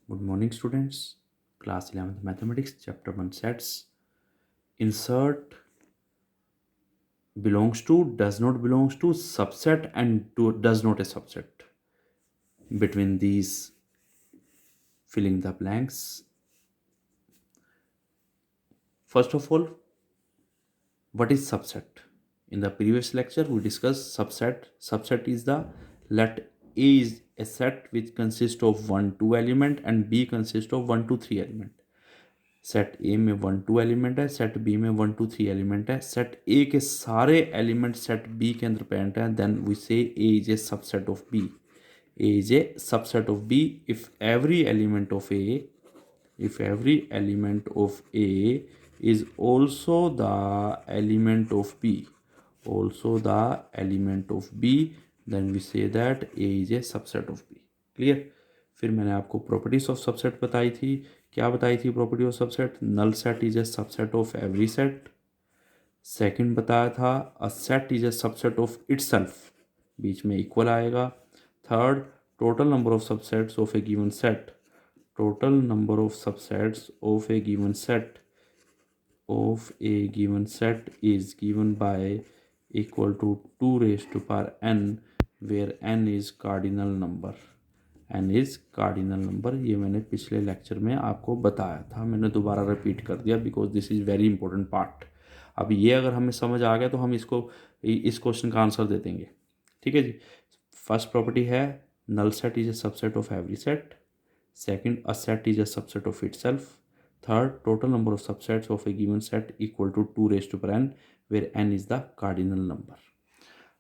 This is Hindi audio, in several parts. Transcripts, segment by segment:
Good morning, students. Class 11th Mathematics, Chapter 1 Sets. Insert belongs to, does not belongs to, subset, and does not a subset. Between these, filling the blanks. First of all, what is subset? In the previous lecture, we discussed subset. Subset is the let A is a set which consists of 1 2 element and B consists of 1 2 3 element. Set ए में 1 2 एलिमेंट है, सेट बी में 1 2 3 एलिमेंट है, सेट ए के सारे एलिमेंट सेट बी के अंदर प्रेजेंट हैं, then we say A is a subset of B. A is a subset of B if every element of A, if every element of A is also the element of B, also the element of B, then we say that A is a subset of B. Clear? फिर मैंने आपको प्रॉपर्टीज ऑफ सबसेट बताई थी. क्या बताई थी property of subset? Null set is a subset of every set. Second बताया था a set is a subset of itself, बीच में इक्वल आएगा. Third, total number of subsets of a given set, total number of subsets of a given set is given by equal to 2 raised to power n, where n is cardinal number. ये मैंने पिछले लेक्चर में आपको बताया था, मैंने दोबारा रिपीट कर दिया because this is very important part. अब ये अगर हमें समझ आ गया तो हम इस क्वेश्चन का आंसर दे देंगे. ठीक है जी. फर्स्ट प्रॉपर्टी है null set is a subset of every set. Second, a set is a subset of itself. Third, total number of subsets of a given set equal to 2 raised to power n, where n is the cardinal number.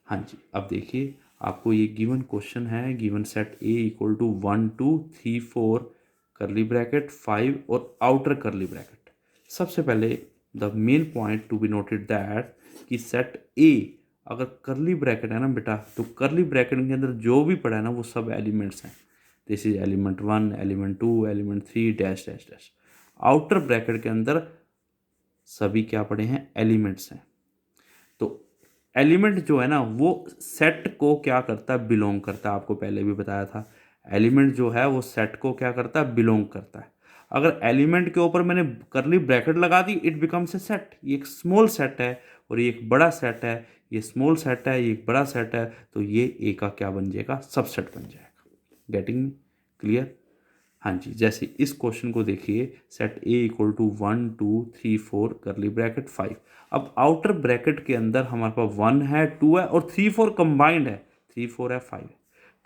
हाँ जी, अब देखिए आपको ये गिवन क्वेश्चन है. Given set A equal to 1 2 3 4 curly bracket 5 और आउटर करली ब्रैकेट. सबसे पहले the main point to be noted that कि सेट A अगर करली ब्रैकेट है ना बेटा, तो करली ब्रैकेट के अंदर जो भी पड़ा है ना वो सब एलिमेंट्स हैं. This is element 1, element 2, element 3 dash dash dash. Outer bracket के अंदर सभी क्या पड़े हैं? एलिमेंट्स हैं. तो एलिमेंट जो है ना वो सेट को क्या करता है? बिलोंग करता है. आपको पहले भी बताया था एलिमेंट जो है वो सेट को क्या करता है? बिलोंग करता है. अगर एलिमेंट के ऊपर मैंने करली ब्रैकेट लगा दी, इट बिकम्स ए सेट. ये एक स्मॉल सेट है और ये एक बड़ा सेट है. ये स्मॉल सेट है, ये एक बड़ा सेट है, तो ये ए का क्या बन जाएगा? सबसेट बन जाएगा. Getting clear? हाँ जी. जैसे इस क्वेश्चन को देखिए, set A equal to 1 2 3 4 curly bracket 5. अब आउटर ब्रैकेट के अंदर हमारे पास 1 है, 2 है और 3 4 कंबाइंड है. 3 4 है, 5 है.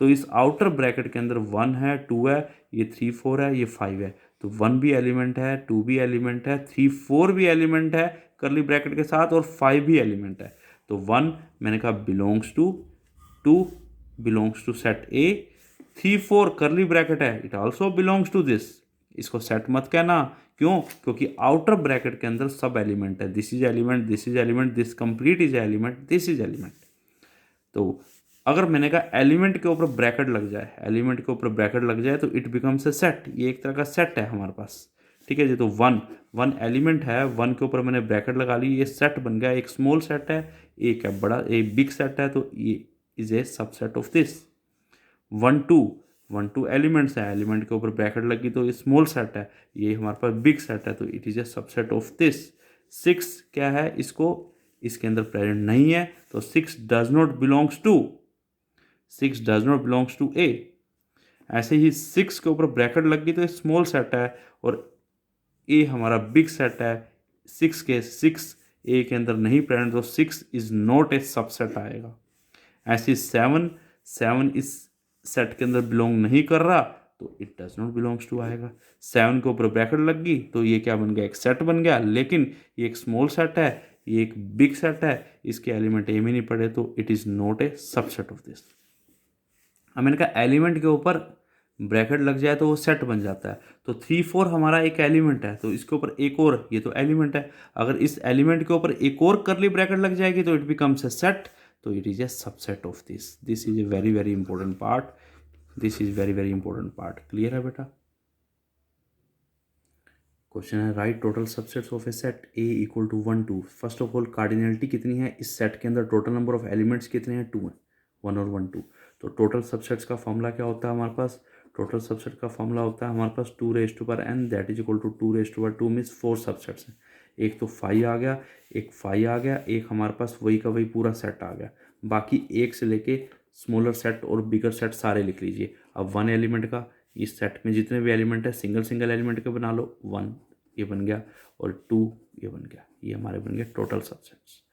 तो इस आउटर ब्रैकेट के अंदर 1 है, 2 है, ये 3 4 है, ये 5 है. तो 1 भी एलिमेंट है, 2 भी एलिमेंट है, 3 4 भी एलिमेंट है करली ब्रैकेट के साथ, और 5 भी एलिमेंट है. तो 1 मैंने कहा belongs to, 2 belongs to set A, 3 4 curly bracket है, it also belongs to this. इसको सेट मत कहना. क्यों? क्योंकि आउटर ब्रैकेट के अंदर सब एलिमेंट है. This is element, this is element, this complete is element, this is element. तो अगर मैंने कहा एलिमेंट के ऊपर ब्रैकेट लग जाए, एलिमेंट के ऊपर ब्रैकेट लग जाए तो इट बिकम्स ए सेट. ये एक तरह का सेट है हमारे पास. ठीक है जी. तो 1 एलिमेंट है, 1 के ऊपर मैंने ब्रैकेट लगा ली, ये सेट बन गया. एक स्मॉल सेट है, एक है बड़ा, एक बिग सेट है, तो ये is a subset of this. 1 2 elements हैं, एलिमेंट के ऊपर ब्रैकेट लगी तो ये स्मॉल सेट है, ये हमारे पास बिग सेट है, तो it is a subset of this. 6 क्या है? इसके अंदर प्रेजेंट नहीं है, तो 6 डज नॉट बिलोंग्स टू ए. ऐसे ही 6 के ऊपर ब्रैकेट लगी तो ये स्मॉल सेट है और ए हमारा बिग सेट है. 6 ए के अंदर नहीं प्रेजेंट, तो 6 इज नॉट ए सबसेट आएगा. ऐसे 7 इस सेट के अंदर बिलोंग नहीं कर रहा, तो it does not belongs to आएगा. 7 के ऊपर ब्रैकेट लग गई तो ये क्या बन गया? एक सेट बन गया, लेकिन ये एक स्मॉल सेट है, ये एक बिग सेट है, इसके एलिमेंट ए में नहीं पड़े, तो it is not a subset of this. अब मैंने कहा एलिमेंट के ऊपर ब्रैकेट लग जाए तो वो सेट बन जाता है. तो 3 4 हमारा एक एलिमेंट है, तो इसके ऊपर एक और, ये तो एलिमेंट है, अगर इस एलिमेंट के ऊपर एक और करली ब्रैकेट लग जाएगी तो इट बिकम्स ए सेट. तो it is a subset of this. This is a very very important part. This is very very important part. Clear है बेटा? क्वेश्चन है right total subsets of a set A equal to 1 2. First of all cardinality कितनी है इस सेट के अंदर? टोटल नंबर ऑफ एलिमेंट्स कितने हैं? 2 हैं, 1 और 1 2. तो टोटल सबसेट्स का फॉर्मूला क्या होता है हमारे पास? टोटल सबसेट का फॉर्मूला होता है हमारे पास 2n, that is equal to 2 means 4 subsets हैं। एक तो फाई आ गया, एक फाई आ गया, एक हमारे पास वही का वही पूरा सेट आ गया। बाकी एक से लेके स्मॉलर सेट और बिगर सेट सारे लिख लीजिए। अब 1 एलिमेंट का, इस सेट में जितने भी एलिमेंट है सिंगल सिंगल एलिमेंट के बना लो। 1 ये बन गया और 2 ये बन गया, ये हमारे बन गए टोटल सबसेट्स।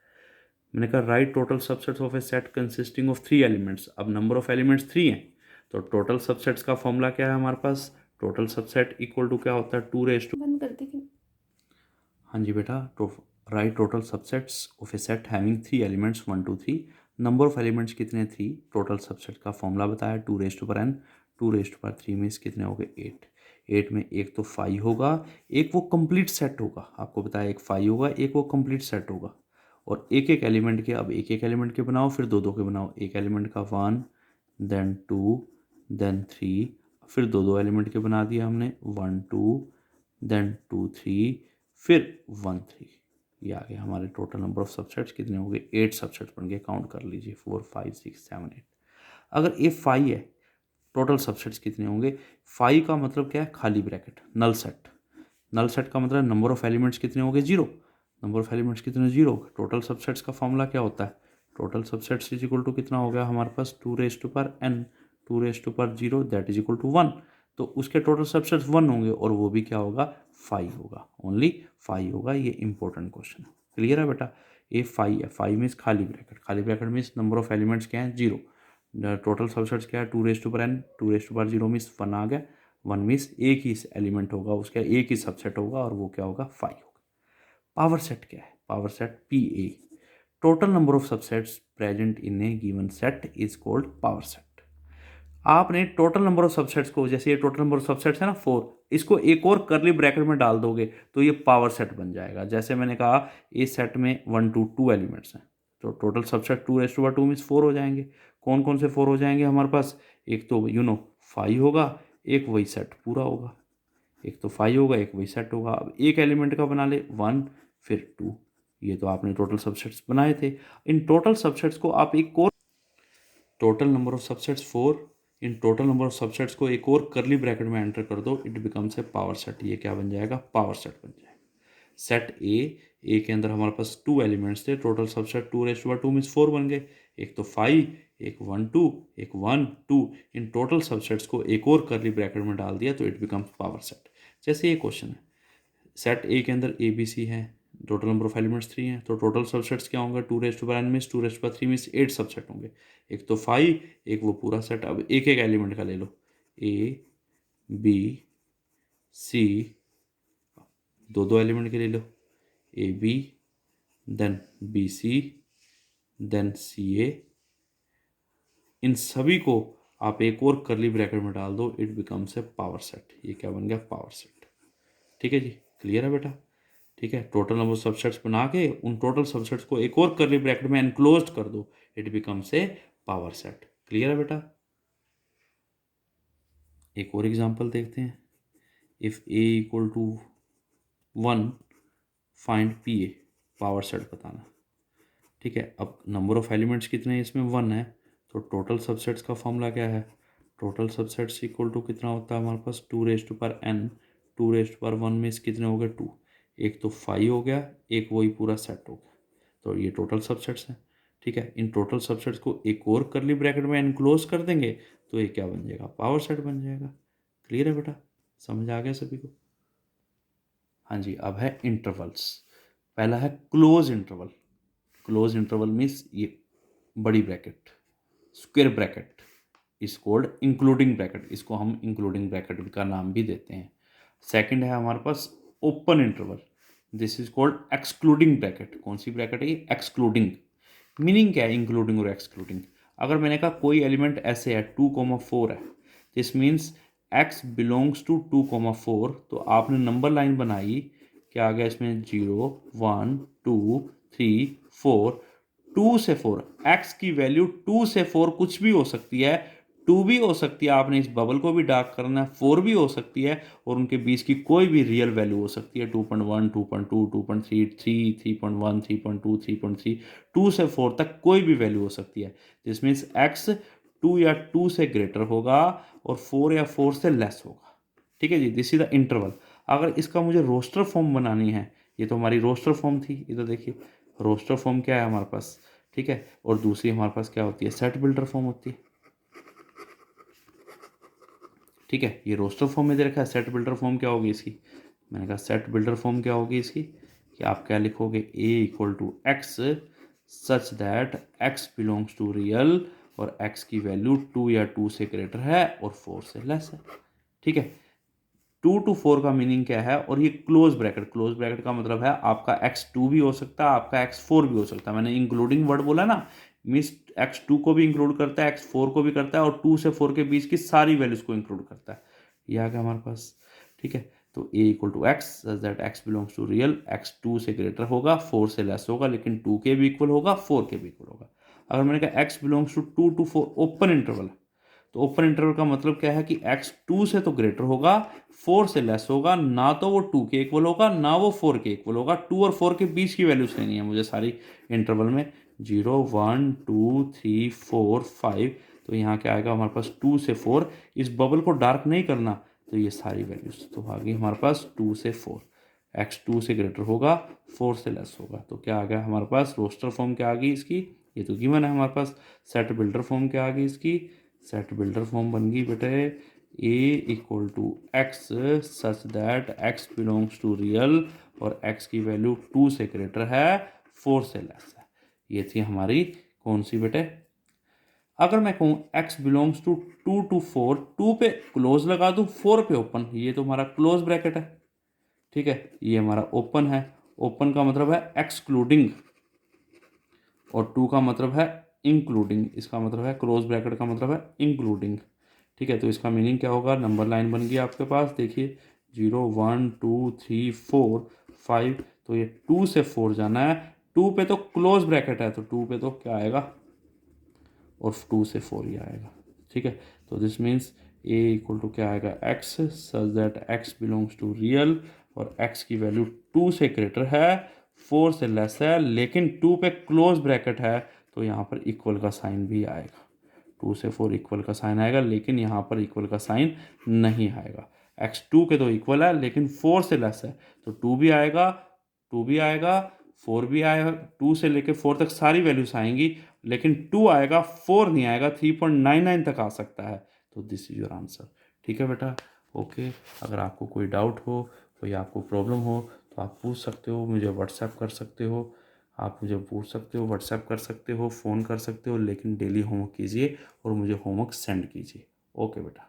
मैंने कहा right total subsets of a set consisting of 3 elements. अब नंबर ऑफ एलिमेंट्स 3 हैं, तो टोटल सबसेट्स का फॉर्मूला क्या है हमारे पास? टोटल सबसेट इक्वल टू क्या होता है? 2 बंद कर दी। हाँ जी बेटा, right total subsets of a set having 3 elements 1 2 3। Number of elements कितने? 3। टोटल सबसेट का फॉर्मूला बताया 2n। 2 3 मीन्स कितने हो गए? 8। 8 में एक तो 5 होगा, एक वो कंप्लीट सेट होगा। आपको बताया एक 5 होगा, एक वो कंप्लीट सेट होगा। और एक एक एलिमेंट के, अब एक एक एलिमेंट के बनाओ, फिर दो दो के बनाओ। एक एलिमेंट का 1, देन 2, देन 3, फिर दो दो एलिमेंट के बना दिया हमने। 1 2, देन 2 3, फिर 1 3। ये आ गया हमारे टोटल नंबर ऑफ सबसेट्स कितने हो गए? 8 सबसेट्स बन गए। काउंट कर लीजिए 4 5 6 7 8। अगर ये 5 है, टोटल सबसेट्स कितने होंगे? 5 का मतलब क्या है? खाली bracket, null set. Null set का मतलब नंबर ऑफ एलिमेंट्स कितने हो गए? 0। नंबर ऑफ एलिमेंट्स कितने? 0। टोटल सबसेट्स का फॉर्मूला क्या होता है? Total subsets is equal to कितना हो गया हमारे पास? 2n, 2 0 that is equal to 1। तो उसके टोटल सबसेट्स 1 होंगे और वो भी क्या होगा? 5 होगा, ओनली 5 होगा। ये इंपॉर्टेंट क्वेश्चन है। क्लियर है बेटा? ये 5 है, 5 मीन्स खाली ब्रैकेट। खाली bracket means number of elements क्या है? 0। टोटल सबसेट्स क्या है? 2n, 2 मीन्स 1 आ गया। 1 मीन्स एक ही एलिमेंट होगा, उसका एक ही सबसेट होगा और वो क्या होगा? 5 होगा। पावर सेट क्या है? Power set PA, total number of subsets present in A given set is called power set. आपने टोटल नंबर ऑफ सबसेट्स को, जैसे ये टोटल नंबर ऑफ सबसेट्स है ना 4, इसको एक और करली ब्रैकेट में डाल दोगे तो ये पावर सेट बन जाएगा। जैसे मैंने कहा इस सेट में 1 2 2 एलिमेंट्स हैं, तो टोटल सबसेट 2 मीन्स 4 हो जाएंगे। कौन कौन से 4 हो जाएंगे हमारे पास? एक तो 5 होगा, एक वही सेट पूरा होगा। एक तो 5 होगा, एक वही सेट होगा। अब एक एलिमेंट का बना ले 1, फिर 2। ये तो आपने टोटल सबसेट्स बनाए थे। इन टोटल सबसेट्स को आप एक और, total number of subsets 4, in total number of subsets को एक और करली ब्रैकेट में एंटर कर दो, it becomes a power set. ये क्या बन जाएगा? पावर सेट बन जाएगा। सेट ए के अंदर हमारे पास 2 एलिमेंट्स थे, टोटल सबसेट 2 मीन्स 4 बन गए। एक तो 5, एक 1 2, एक 1 2। इन टोटल सबसेट्स को एक और करली ब्रैकेट में डाल दिया तो इट बिकम्स पावर सेट। जैसे ये क्वेश्चन है, सेट ए के अंदर ABC है, टोटल नंबर ऑफ एलिमेंट्स 3 हैं, तो टोटल सबसेट्स क्या होंगे? 2n मीन्स 2 3 मीन्स 8 सबसेट होंगे। एक तो 5, एक वो पूरा सेट। अब एक एक एलिमेंट का ले लो, ABC, दो दो एलिमेंट के ले लो, AB, then BC, then CA। इन सभी को आप एक और करली ब्रैकेट में डाल दो, it becomes a power set. ये क्या बन गया? Power set. ठीक है जी, क्लियर है बेटा? ठीक है, टोटल नंबर सबसेट्स बना के उन टोटल सबसेट्स को एक और करली ब्रैकेट में एनक्लोज्ड कर दो, it becomes a power set. Clear है बेटा? एक और एग्जांपल देखते हैं। If A equal to 1, find PA, power set बताना। ठीक है, अब नंबर ऑफ एलिमेंट्स कितने हैं इसमें? 1 है, तो टोटल सबसेट्स का फॉर्मूला क्या है? टोटल सबसेट्स इक्वल टू कितना होता है हमारे पास? 2n, 2 में कितने हो गए? 2। एक तो 5 हो गया, एक वही पूरा सेट हो गया, तो ये टोटल सबसेट्स हैं। ठीक है, इन टोटल सबसेट्स को एक और करली ब्रैकेट में एनक्लोज कर देंगे तो ये क्या बन जाएगा? पावर सेट बन जाएगा। क्लियर है बेटा? समझ आ गया सभी को? हाँ जी, अब है इंटरवल्स। पहला है close interval. Close interval means ये बड़ी bracket, square bracket is called including bracket. इसको हम इंक्लूडिंग ब्रैकेट का नाम भी देते हैं। सेकंड है हमारे पास open interval, this is called excluding bracket. कौन सी ब्रैकेट है ये? एक्सक्लूडिंग। मीनिंग क्या है इंक्लूडिंग और एक्सक्लूडिंग? अगर मैंने कहा कोई एलिमेंट ऐसे है 2,4 है, this means x belongs to 2,4, तो आपने नंबर लाइन बनाई, क्या आ गया इसमें? 0 1 2 3 4। 2 से 4, x की वैल्यू 2 से 4 कुछ भी हो सकती है। 2 भी हो सकती है, आपने इस बबल को भी डार्क करना है। 4 भी हो सकती है, और उनके बीच की कोई भी रियल वैल्यू हो सकती है। 2.1 2.2 2.3 3 3.1 3.2 3.3, 2 से 4 तक कोई भी वैल्यू हो सकती है। दिस मीन्स x 2 या 2 से ग्रेटर होगा और 4 या 4 से लेस होगा। ठीक है जी, दिस इज द इंटरवल। अगर इसका मुझे रोस्टर फॉर्म बनानी है, ये तो हमारी रोस्टर फॉर्म थी, इधर देखिए रोस्टर फॉर्म क्या है हमारे पास, ठीक है, और दूसरी हमारे पास क्या होती है, सेट बिल्डर फॉर्म होती है। ठीक है, ये रोस्टर फॉर्म में दे रखा है, सेट बिल्डर फॉर्म क्या होगी इसकी, मैंने कहा सेट बिल्डर फॉर्म क्या होगी इसकी कि आप क्या लिखोगे, a equal to x such that x belongs to real और x की वैल्यू 2 या 2 से ग्रेटर है और 4 से लेस है। ठीक है, 2 to 4 का मीनिंग क्या है, और ये क्लोज ब्रैकेट का मतलब है आपका x2 भी हो सकता है, आपका x4 भी हो सकता है। मैंने इंक्लूडिंग वर्ड बोला ना, मीन्स x2 को भी इंक्लूड करता है, x4 को भी करता है, और 2 से 4 के बीच की सारी वैल्यूज को इंक्लूड करता है। ये आ गया हमारे पास। ठीक है, तो a equal to x such that x belongs to real, x 2 से ग्रेटर होगा, 4 से लेस होगा, लेकिन 2 के भी इक्वल होगा, 4 के भी इक्वल होगा। अगर मैंने कहा x belongs to 2 to 4 open interval, तो ओपन इंटरवल का मतलब क्या है कि x 2 से तो ग्रेटर होगा, 4 से लेस होगा, ना तो वो 2 के इक्वल होगा ना वो 4 के इक्वल होगा। 2 और 4 के बीच की वैल्यूज लेनी है मुझे सारी इंटरवल में, 0 1 2 3 4 5। तो यहाँ क्या आएगा हमारे पास 2 से 4, इस बबल को डार्क नहीं करना, तो ये सारी वैल्यूज तो आ गई हमारे पास 2 से 4। x 2 से ग्रेटर होगा, 4 से लेस होगा, तो क्या आ गया हमारे पास, रोस्टर फॉर्म क्या आ गई इसकी, ये तो गिवन है हमारे पास। सेट बिल्डर फॉर्म क्या आ गई इसकी, सेट बिल्डर फॉर्म बन गई बेटे a equal to x such that x belongs to real और x की वैल्यू 2 से ग्रेटर है, 4 से लेस है। ये थी हमारी कौन सी बेटे। अगर मैं कहूँ x बिलोंग्स टू 2 to 4, 2 पे क्लोज लगा दूँ, 4 पे ओपन, ये तो हमारा क्लोज ब्रैकेट है। ठीक है, ये हमारा ओपन है, ओपन का मतलब है एक्सक्लूडिंग, और 2 का मतलब है इंक्लूडिंग, इसका मतलब है क्लोज ब्रैकेट का मतलब है इंक्लूडिंग। ठीक है, तो इसका मीनिंग क्या होगा, नंबर लाइन बन गई आपके पास, देखिए 0 1 2 3 4 5, तो ये 2 से 4 जाना है, 2 पे तो क्लोज ब्रैकेट है, तो 2 पे तो क्या आएगा, और 2 से 4 ही आएगा। ठीक है, तो this means a equal to क्या आएगा, x such that x belongs to real और x की वैल्यू 2 से ग्रेटर है, 4 से लेस है, लेकिन 2 पे क्लोज ब्रैकेट है, तो यहाँ पर इक्वल का साइन भी आएगा। 2 से 4 इक्वल का साइन आएगा, लेकिन यहाँ पर इक्वल का साइन नहीं आएगा। x 2 के तो इक्वल है, लेकिन 4 से लेस है, तो 2 भी आएगा, 2 भी आएगा, 4 भी आएगा, 2 से लेकर 4 तक सारी वैल्यूज आएंगी, लेकिन 2 आएगा, 4 नहीं आएगा, 3.99 तक आ सकता है। तो दिस इज योर आंसर। ठीक है बेटा, ओके। अगर आपको कोई डाउट हो, कोई आपको प्रॉब्लम हो, तो आप पूछ सकते हो, मुझे व्हाट्सएप कर सकते हो, आप मुझे पूछ सकते हो, व्हाट्सएप कर सकते हो, फ़ोन कर सकते हो, लेकिन डेली होमवर्क कीजिए और मुझे होमवर्क सेंड कीजिए। ओके बेटा।